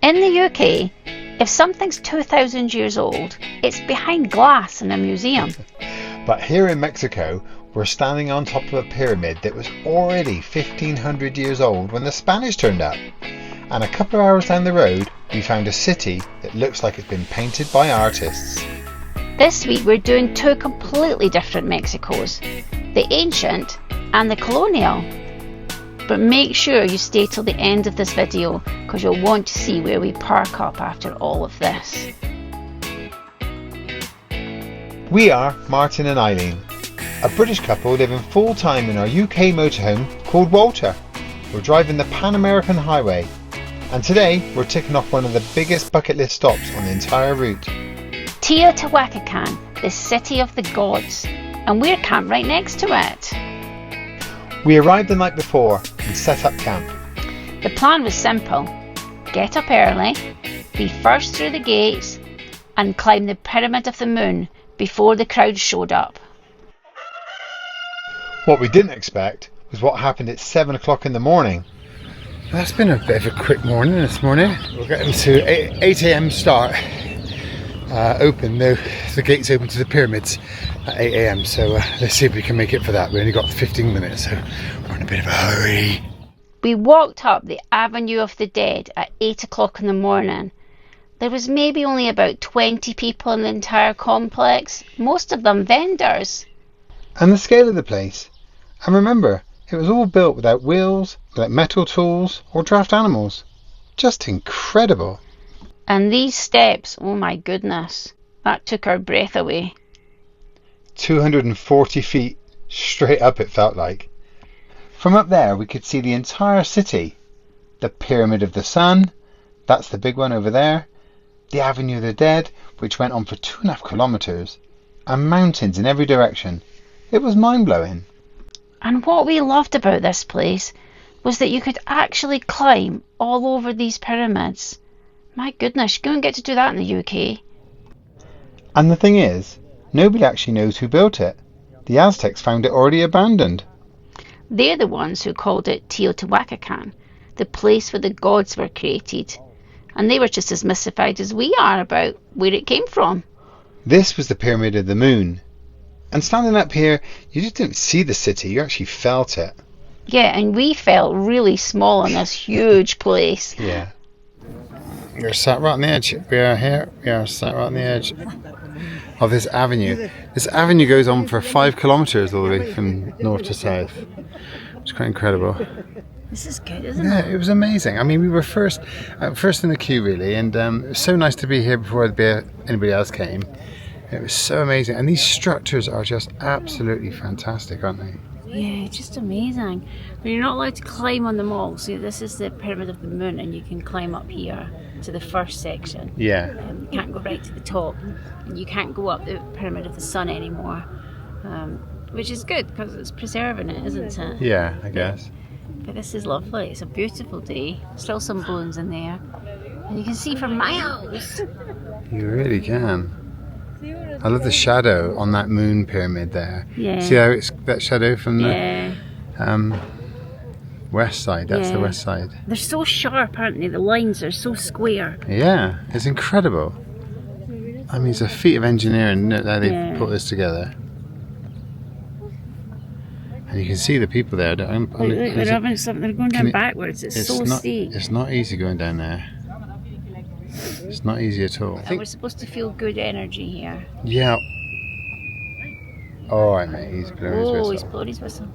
In the UK, if something's 2,000 years old, it's behind glass in a museum. But here in Mexico, we're standing on top of a pyramid that was already 1,500 years old when the Spanish turned up. And a couple of hours down the road, we found a city that looks like it's been painted by artists. This week we're doing two completely different Mexicos, the ancient and the colonial. But make sure you stay till the end of this video because you'll want to see where we park up after all of this. We are Martin and Eileen, a British couple living full time in our UK motorhome called Walter. We're driving the Pan American Highway, and today we're ticking off one of the biggest bucket list stops on the entire route. Teotihuacan, the city of the gods, and we're camped right next to it. We arrived the night before and set up camp. The plan was simple: get up early, be first through the gates, and climb the Pyramid of the Moon before the crowd showed up. What we didn't expect was what happened at 7 o'clock in the morning. That's been a bit of a quick morning this morning. We're getting to 8 a.m. start. Open, the gates open to the pyramids at 8 a.m. so let's see if we can make it for that. We only got 15 minutes, so we're in a bit of a hurry. We walked up the Avenue of the Dead at 8 o'clock in the morning. There was maybe only about 20 people in the entire complex, most of them vendors. And the scale of the place. And remember, it was all built without wheels, without metal tools or draft animals. Just incredible. And these steps, oh my goodness, that took our breath away. 240 feet straight up it felt like. From up there we could see the entire city. The Pyramid of the Sun, that's the big one over there. The Avenue of the Dead, which went on for 2.5 kilometres. And mountains in every direction. It was mind-blowing. And what we loved about this place was that you could actually climb all over these pyramids. My goodness, you don't get to do that in the UK. And the thing is, nobody actually knows who built it. The Aztecs found it already abandoned. They're the ones who called it Teotihuacan, the place where the gods were created. And they were just as mystified as we are about where it came from. This was the Pyramid of the Moon. And standing up here, you just didn't see the city, you actually felt it. Yeah, and we felt really small in this huge place. Yeah. We're sat right on the edge. We are here. We are sat right on the edge of this avenue. This avenue goes on for 5 kilometres all the way from north to south. It's quite incredible. This is good, isn't it? Yeah, it was amazing. I mean, we were first in the queue really, and it was so nice to be here before anybody else came. It was so amazing, and these structures are just absolutely fantastic, aren't they? Yeah, just amazing. But you're not allowed to climb on them all. So this is the Pyramid of the Moon, and you can climb up here to the first section. Yeah. You can't go right to the top, and you can't go up the Pyramid of the Sun anymore, which is good because it's preserving it, isn't it? Yeah, I guess. But this is lovely. It's a beautiful day. Still some balloons in there, and you can see for miles. You really can. I love the shadow on that moon pyramid there. Yeah. See how it's that shadow from the Yeah. West side? That's the west side. They're so sharp, aren't they? The lines are so square. Yeah, it's incredible. I mean, it's a feat of engineering that they've put this together. And you can see the people there. They're having something. They're going down backwards. It's so steep. It's not easy going down there. It's not easy at all. And we're supposed to feel good energy here. Yeah. All right, mate. He's blowing his whistle. He's blowing his whistle.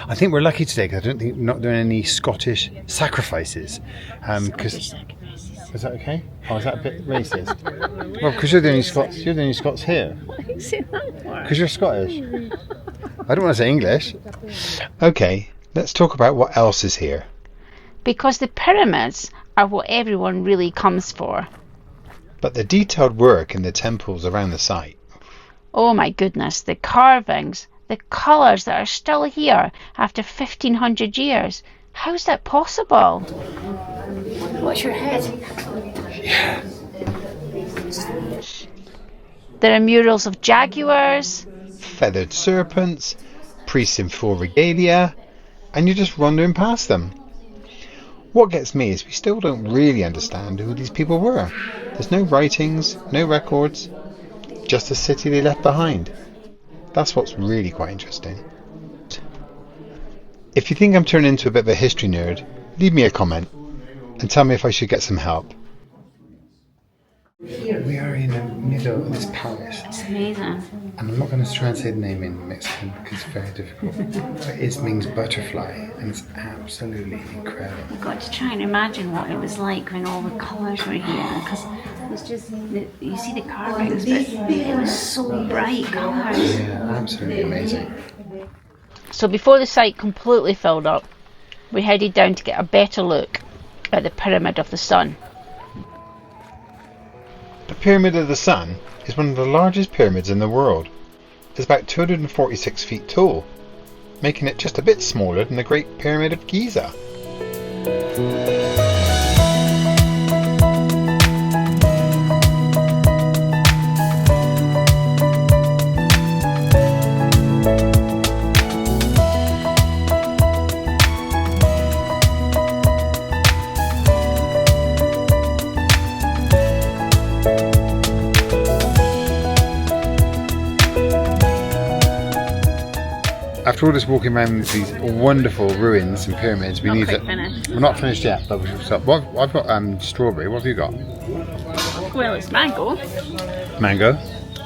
I think we're lucky today because I don't think we're not doing any Scottish sacrifices. Scottish sacrifices. Is that okay? Oh, is that a bit racist? Well, because you're the only Scots. You're the only Scots here. What are you saying that for? Because you're Scottish. I don't want to say English. Okay, let's talk about what else is here. Because the pyramids are what everyone really comes for. But the detailed work in the temples around the site. Oh my goodness, the carvings, the colours that are still here after 1,500 years. How's that possible? Watch your head. Yeah. There are murals of jaguars, Feathered serpents, priests in full regalia, and you're just wandering past them. What gets me is we still don't really understand who these people were. There's no writings, no records, just a city they left behind. That's what's really quite interesting. If you think I'm turning into a bit of a history nerd, leave me a comment and tell me if I should get some help. We are in the middle of this palace. It's amazing. And I'm not going to try and say the name in Mexican because it's very difficult. But it means butterfly, and it's absolutely incredible. I've got to try and imagine what it was like when all the colours were here, because it was just, you see the carvings, but it was so bright colours. Yeah, absolutely amazing. So before the site completely filled up, we headed down to get a better look at the Pyramid of the Sun. The Pyramid of the Sun is one of the largest pyramids in the world. It's about 246 feet tall, making it just a bit smaller than the Great Pyramid of Giza. After all this walking around these wonderful ruins and pyramids, we need to... We're not finished yet, but we should stop. I've got strawberry. What have you got? Well, it's mango. Mango.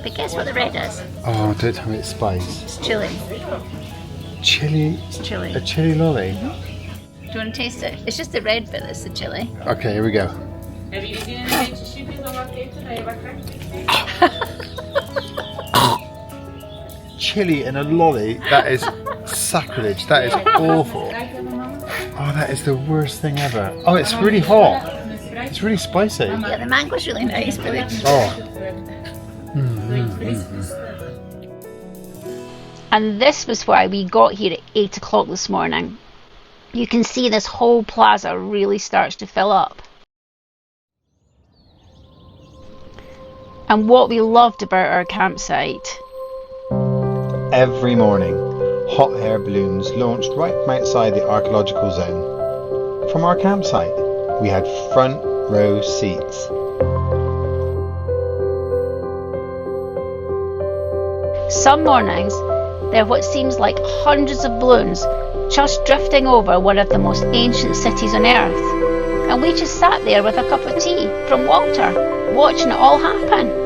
But guess what the red is? Oh, don't tell me it's spice. It's chili. Chili? It's chili. A chili lolly? Mm-hmm. Do you want to taste it? It's just the red bit that's the chili. Okay, here we go. Have you seen any chips Chili in a lolly? That is sacrilege. That is awful. Oh, that is the worst thing ever. Oh, it's really hot. It's really spicy. Yeah, the mango's really nice, but it's... Oh. And this was why we got here at 8 o'clock this morning. You can see this whole plaza really starts to fill up. And what we loved about our campsite... Every morning, hot air balloons launched right from outside the archaeological zone. From our campsite, we had front row seats. Some mornings, there are what seems like hundreds of balloons just drifting over one of the most ancient cities on earth. And we just sat there with a cup of tea from Walter, watching it all happen.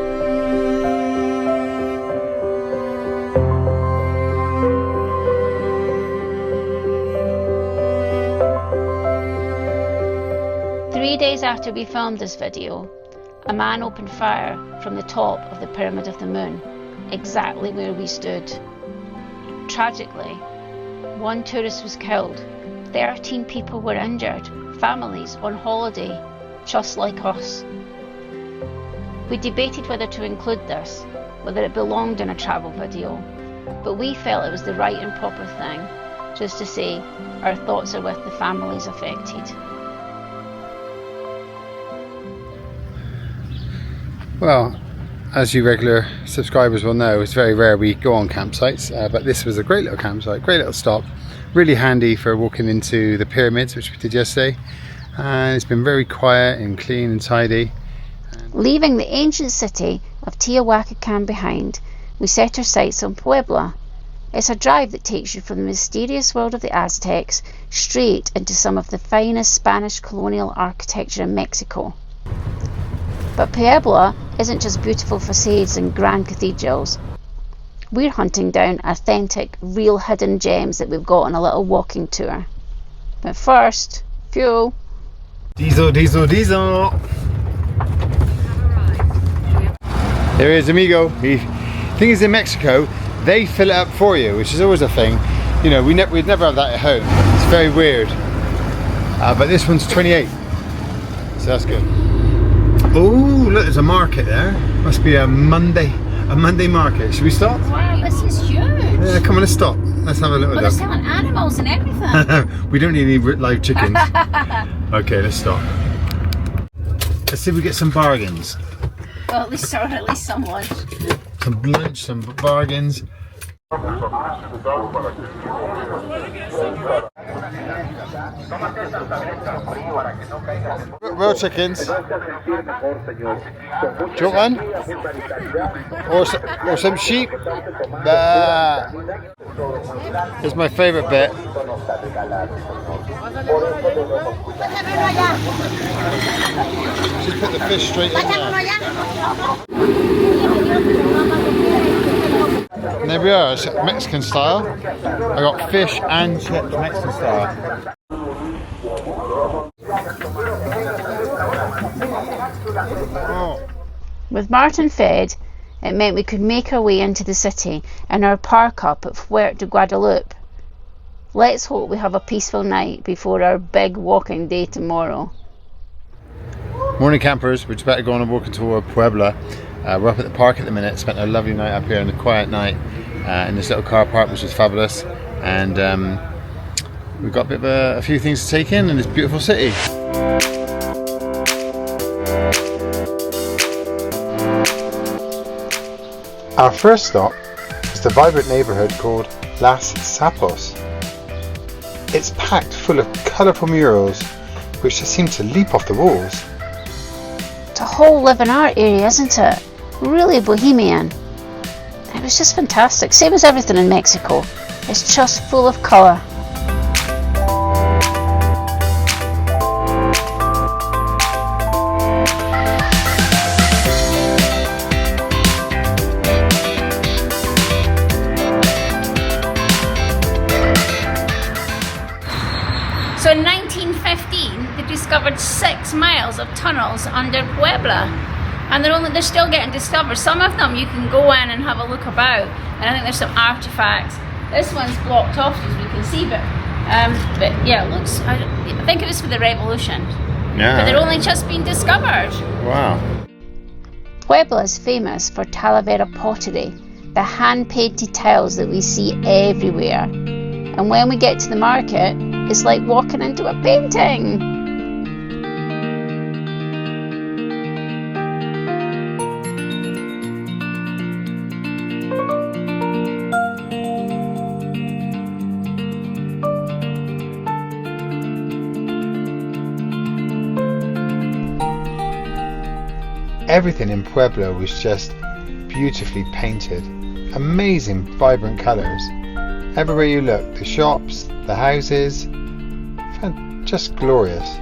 Days after we filmed this video, a man opened fire from the top of the Pyramid of the Moon, exactly where we stood. Tragically, one tourist was killed, 13 people were injured, families on holiday, just like us. We debated whether to include this, whether it belonged in a travel video, but we felt it was the right and proper thing, just to say our thoughts are with the families affected. Well, as you regular subscribers will know, it's very rare we go on campsites, but this was a great little campsite, great little stop, really handy for walking into the pyramids, which we did yesterday, and it's been very quiet and clean and tidy. Leaving the ancient city of Teotihuacan behind, we set our sights on Puebla. It's a drive that takes you from the mysterious world of the Aztecs straight into some of the finest Spanish colonial architecture in Mexico. But Puebla isn't just beautiful facades and grand cathedrals. We're hunting down authentic, real hidden gems that we've got on a little walking tour. But first, fuel. Diesel, diesel, diesel! There is, amigo. The thing is, in Mexico, they fill it up for you, which is always a thing. You know, we'd never have that at home. It's very weird. But this one's 28, so that's good. Oh, look, there's a market there. Must be a Monday market. Should we stop? Wow, this is huge. Yeah, come on, let's stop. Let's have a little Well, look. they're selling animals and everything. We don't need any live chickens. Okay, let's stop. Let's see if we get some bargains. Well, at least some lunch. Some lunch, some bargains. Real chickens. Do you want one? Or some sheep? Here's my favourite bit. Just put the fish straight in there. And there we are, it's Mexican style. I got fish and chips, Mexican style. Oh. With Martin fed, it meant we could make our way into the city in our park up at Puerto de Guadalupe. Let's hope we have a peaceful night before our big walking day tomorrow. Morning campers, we're just about to go on a walk into Puebla. We're up at the park at the minute, spent a lovely night up here on a quiet night in this little car park, which is fabulous. And we've got a few things to take in this beautiful city. Our first stop is the vibrant neighbourhood called Las Sapos. It's packed full of colourful murals which just seem to leap off the walls. It's a whole living art area, isn't it? Really bohemian. It was just fantastic, same as everything in Mexico. It's just full of colour. So in 1915, they discovered 6 miles of tunnels under Puebla, and they're still getting discovered. Some of them you can go in and have a look about, and I think there's some artifacts. This one's blocked off as we can see, but yeah, it looks. I think it was for the revolution. Yeah. But they're only just been discovered. Wow. Puebla is famous for Talavera pottery, the hand-painted tiles that we see everywhere. And when we get to the market, it's like walking into a painting. Everything in Puebla was just beautifully painted. Amazing, vibrant colours. Everywhere you look, the shops, the houses, just glorious.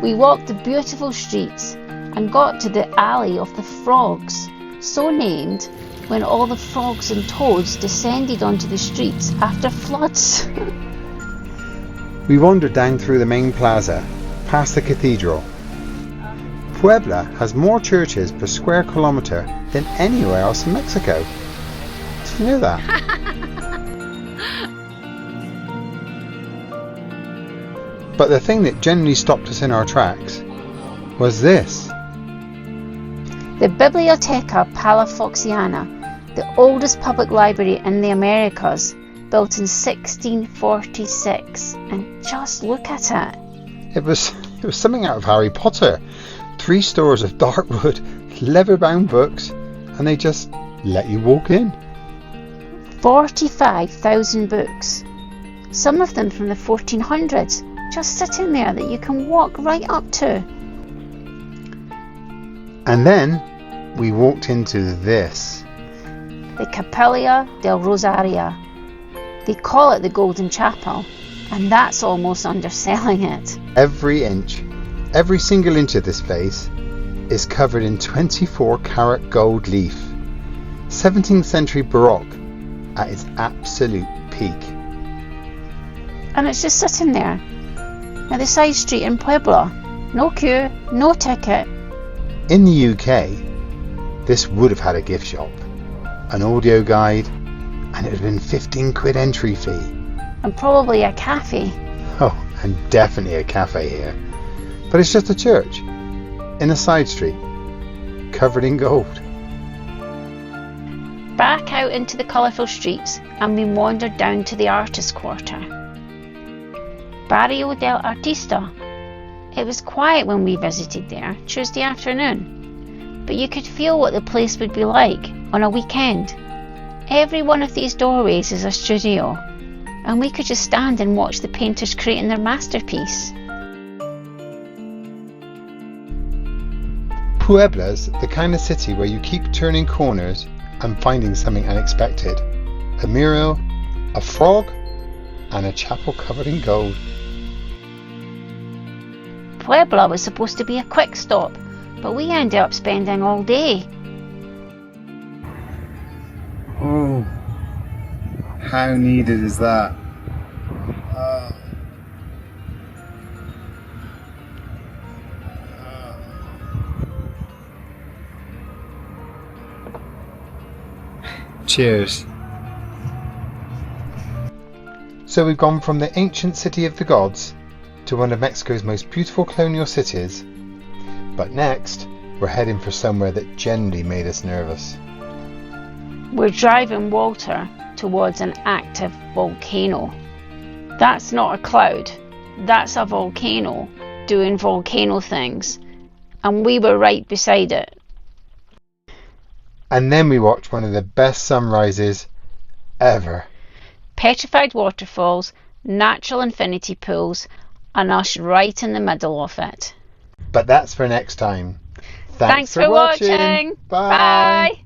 We walked the beautiful streets and got to the alley of the frogs, so named when all the frogs and toads descended onto the streets after floods. We wandered down through the main plaza, past the cathedral. Puebla has more churches per square kilometre than anywhere else in Mexico. Did you know that? But the thing that generally stopped us in our tracks was this. The Biblioteca Palafoxiana, the oldest public library in the Americas, built in 1646. And just look at it. It was something out of Harry Potter. 3 stores of dark wood, leather-bound books, and they just let you walk in. 45,000 books, some of them from the 1400s, just sitting there that you can walk right up to. And then we walked into this. The Capilla del Rosario. They call it the Golden Chapel, and that's almost underselling it. Every single inch of this place is covered in 24 karat gold leaf. 17th century Baroque at its absolute peak. And it's just sitting there, at the side street in Puebla. No queue, no ticket. In the UK, this would have had a gift shop, an audio guide, and it would have been 15 quid entry fee. And probably a cafe. Oh, and definitely a cafe here. But it's just a church, in a side street, covered in gold. Back out into the colourful streets, and we wandered down to the artist quarter. Barrio del Artista. It was quiet when we visited there Tuesday afternoon, but you could feel what the place would be like on a weekend. Every one of these doorways is a studio. and we could just stand and watch the painters creating their masterpiece. Puebla's the kind of city where you keep turning corners and finding something unexpected. A mural, a frog, and a chapel covered in gold. Puebla was supposed to be a quick stop, but we ended up spending all day. Oh, how needed is that? Cheers. So we've gone from the ancient city of the gods to one of Mexico's most beautiful colonial cities. But next, we're heading for somewhere that generally made us nervous. We're driving Walter towards an active volcano. That's not a cloud, that's a volcano doing volcano things, and we were right beside it. And then we watched one of the best sunrises ever. Petrified waterfalls, natural infinity pools, and us right in the middle of it. But that's for next time. Thanks for watching. Bye. Bye.